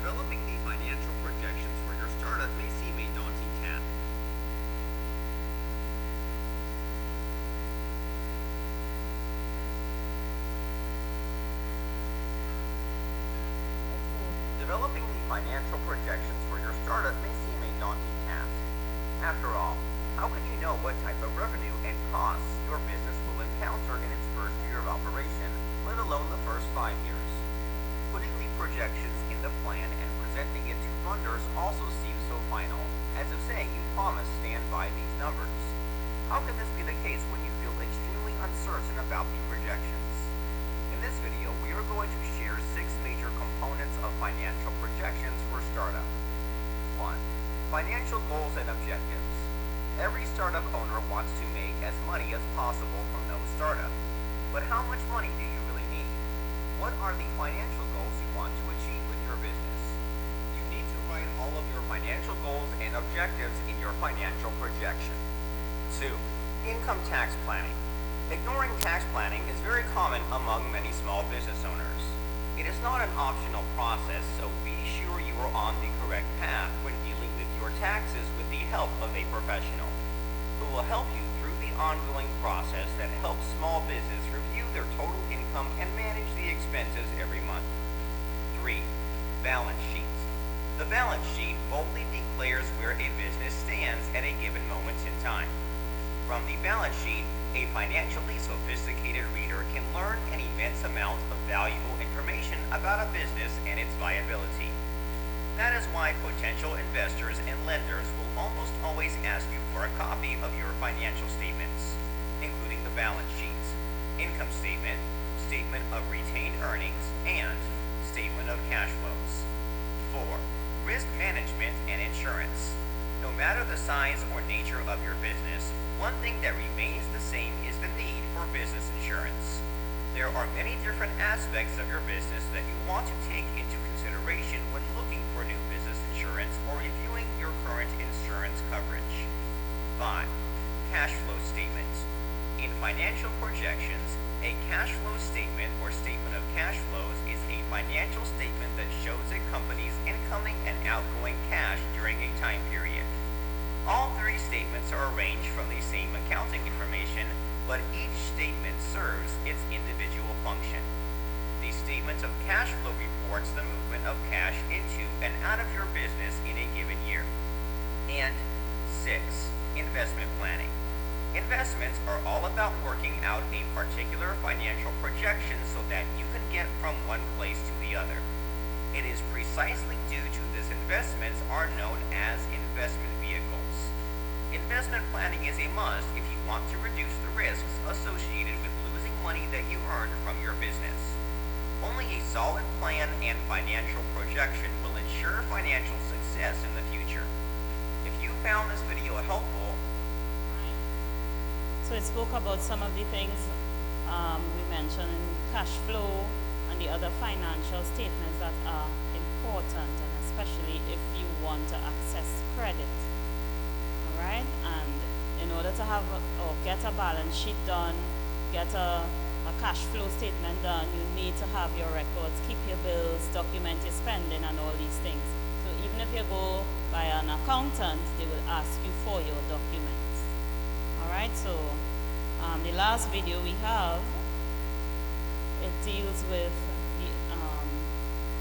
Developing the financial projections for your startup may seem a daunting task. Developing the financial projections for your startup may seem a daunting task. After all, how can you know what type of revenue and costs your business will encounter in its first year of operation, let alone the first 5 years? Putting the projections in the plan and presenting it to funders also seems so final, as if saying you promise stand by these numbers. How can this be the case when you feel extremely uncertain about the projections? In this video, we are going to share 6 major components of financial projections for startup. 1. Financial goals and objectives. Every startup owner wants to make as money as possible from those startup. But how much money do you really need? What are the financial goals you want to achieve with your business? You need to write all of your financial goals and objectives in your financial projection. 2. Income tax planning. Ignoring tax planning is very common among many small business owners. It is not an optional process, so be sure you are on the correct path when dealing with your taxes with the help of a professional who will help you through the ongoing process that helps small business review their total income and manage the expenses every month. 3. Balance sheets. The balance sheet boldly declares where a business stands at a given moment in time. From the balance sheet, a financially sophisticated reader can learn an immense amount of valuable information about a business and its viability. That is why potential investors and lenders will almost always ask you for a copy of your financial statements, including the balance sheets, income statement, statement of retained earnings, and statement of cash flows. 4. Risk management and insurance. No matter the size or nature of your business, one thing that remains the same is the need for business insurance. There are many different aspects of your business that you want to take into consideration when looking for new business insurance or reviewing your current insurance coverage. 5. Cash flow statement. In financial projections, a cash flow statement or statement of cash flows is a financial statement that shows a company's incoming and outgoing cash during a time period. All 3 statements are arranged from the same accounting information, but each statement serves its individual function. The statement of cash flow reports the movement of cash into and out of your business in a given year. And 6. Investment planning. Investments are all about working out a particular financial projection so that you can get from one place to the other. It is precisely due to this investments are known as investment vehicles. Investment planning is a must if you want to reduce the risks associated with losing money that you earned from your business. Only a solid plan and financial projection will ensure financial success in the future. If you found this video helpful, so it spoke about some of the things we mentioned in cash flow and the other financial statements that are important, and especially if you want to access credit. All right, and in order to have or get a balance sheet done, get a cash flow statement done, you need to have your records, keep your bills, document your spending and all these things. So even if you go by an accountant, they will ask you for your documents. All right, so the last video we have, it deals with the,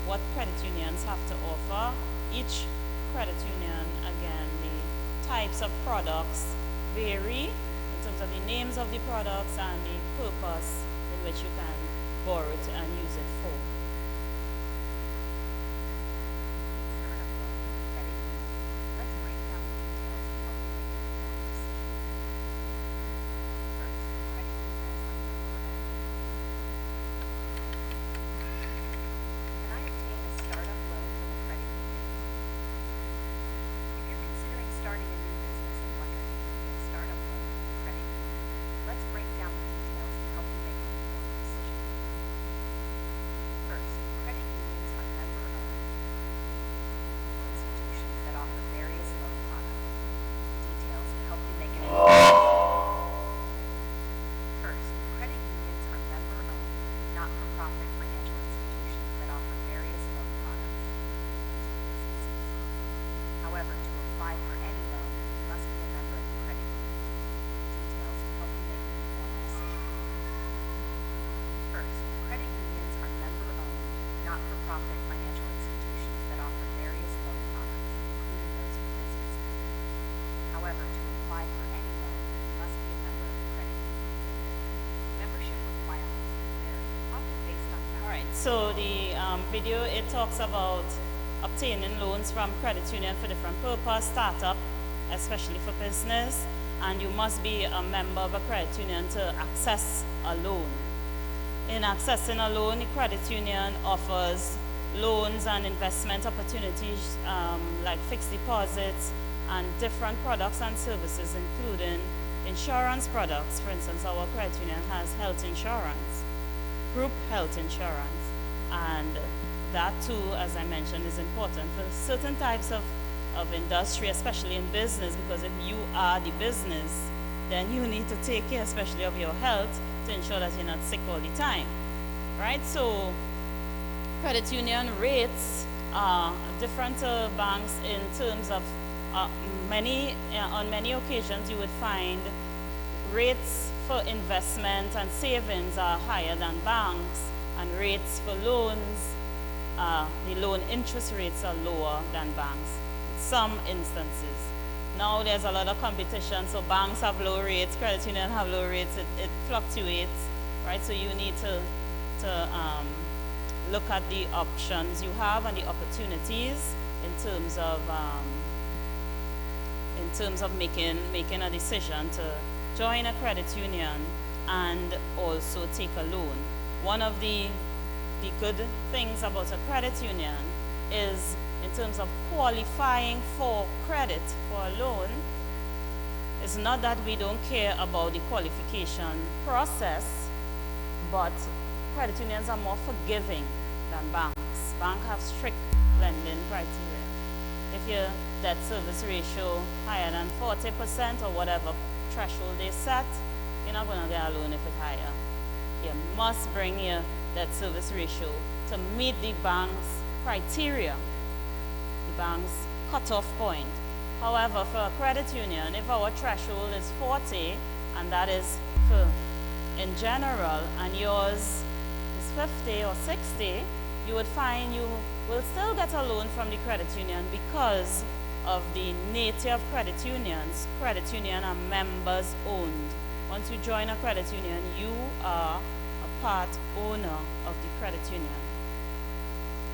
what credit unions have to offer. Each credit union, again, the types of products vary in terms of the names of the products and the purpose in which you can borrow it and use it for. So the video, it talks about obtaining loans from credit union for different purpose, startup, especially for business, and you must be a member of a credit union to access a loan. In accessing a loan, the credit union offers loans and investment opportunities like fixed deposits and different products and services, including insurance products. For instance, our credit union has health insurance, group health insurance, and that too, as I mentioned, is important for certain types of industry, especially in business, because if you are the business, then you need to take care especially of your health to ensure that you're not sick all the time, right? So credit union rates are different to banks in terms of on many occasions you would find rates for investment and savings are higher than banks, and rates for loans, the loan interest rates are lower than banks in some instances. Now there's a lot of competition, so banks have low rates, credit union have low rates, it fluctuates, right? So you need to look at the options you have and the opportunities in terms of making a decision to join a credit union and also take a loan. One of the good things about a credit union is in terms of qualifying for credit for a loan, it's not that we don't care about the qualification process, but credit unions are more forgiving than banks. Banks have strict lending criteria. If your debt service ratio higher than 40% or whatever threshold they set, you're not going to get a loan if it's higher. You must bring your debt service ratio to meet the bank's criteria, the bank's cutoff point. However, for a credit union, if our threshold is 40, and that is for in general, and yours is 50 or 60, you would find you will still get a loan from the credit union because of the nature of credit unions, credit union are members owned. Once you join a credit union, you are a part owner of the credit union.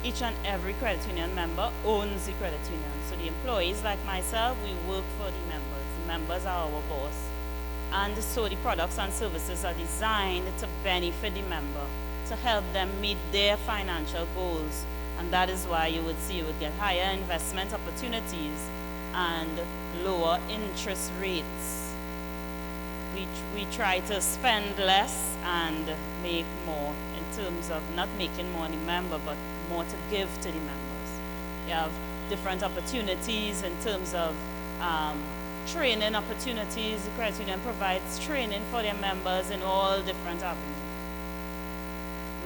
Each and every credit union member owns the credit union. So the employees like myself, we work for the members. The members are our boss. And so the products and services are designed to benefit the member, to help them meet their financial goals. And that is why you would get higher investment opportunities and lower interest rates. We try to spend less and make more in terms of not making more on the member, but more to give to the members. You have different opportunities in terms of training opportunities. The credit union provides training for their members in all different avenues.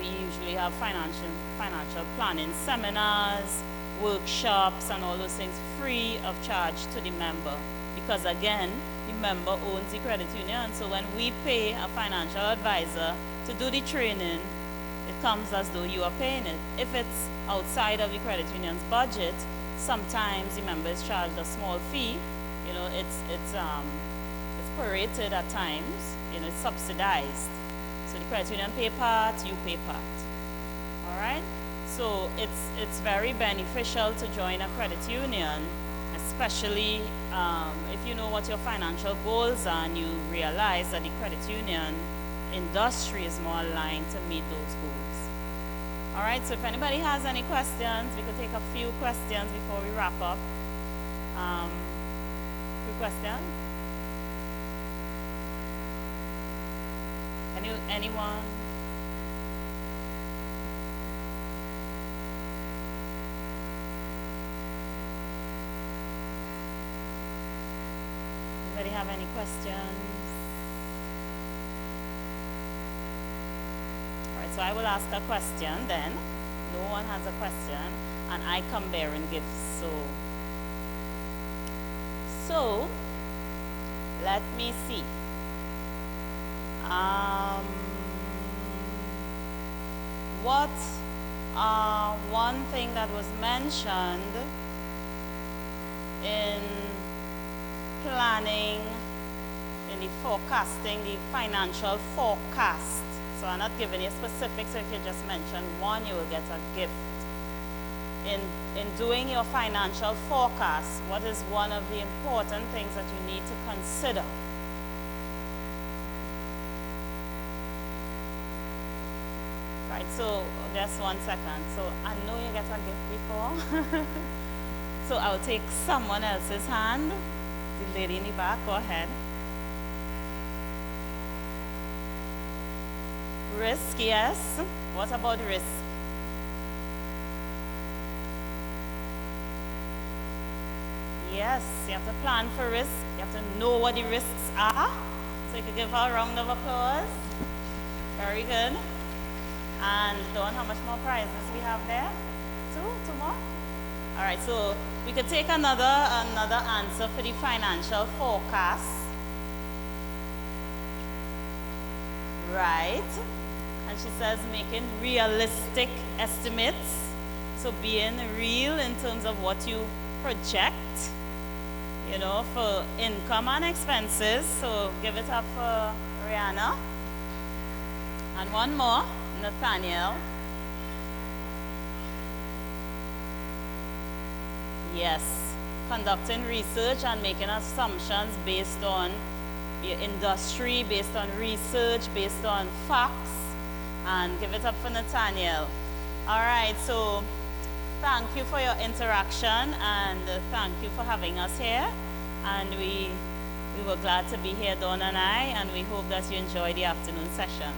We usually have financial planning seminars, workshops, and all those things free of charge to the member. Because again, the member owns the credit union. So when we pay a financial advisor to do the training, it comes as though you are paying it. If it's outside of the credit union's budget, sometimes the member is charged a small fee. You know, it's prorated at times. You know, it's subsidized. So the credit union pay part, you pay part. All right? So it's very beneficial to join a credit union, especially if you know what your financial goals are and you realize that the credit union industry is more aligned to meet those goals. All right, so if anybody has any questions, we could take a few questions before we wrap up. Few questions? Anyone? Anybody have any questions? All right, so I will ask a question then. No one has a question, and I come bearing gifts. So let me see. What one thing that was mentioned in planning, in the forecasting, the financial forecast. So I'm not giving you specifics, so if you just mention one, you will get a gift. In doing your financial forecast, what is one of the important things that you need to consider? Right, so just 1 second. So I know you get a gift before. So I'll take someone else's hand. The lady in the back, go ahead. Risk, yes. What about risk? Yes, you have to plan for risk. You have to know what the risks are. So you can give her a round of applause. Very good. And Dawn, how much more prizes we have there? Two more? All right, so we could take another answer for the financial forecast. Right. And she says making realistic estimates. So being real in terms of what you project, you know, for income and expenses. So give it up for Rihanna. And one more, Nathaniel. Yes, conducting research and making assumptions based on your industry, based on research, based on facts. And give it up for Nathaniel. All right, so thank you for your interaction and thank you for having us here. And we were glad to be here, Dawn and I, and we hope that you enjoy the afternoon session.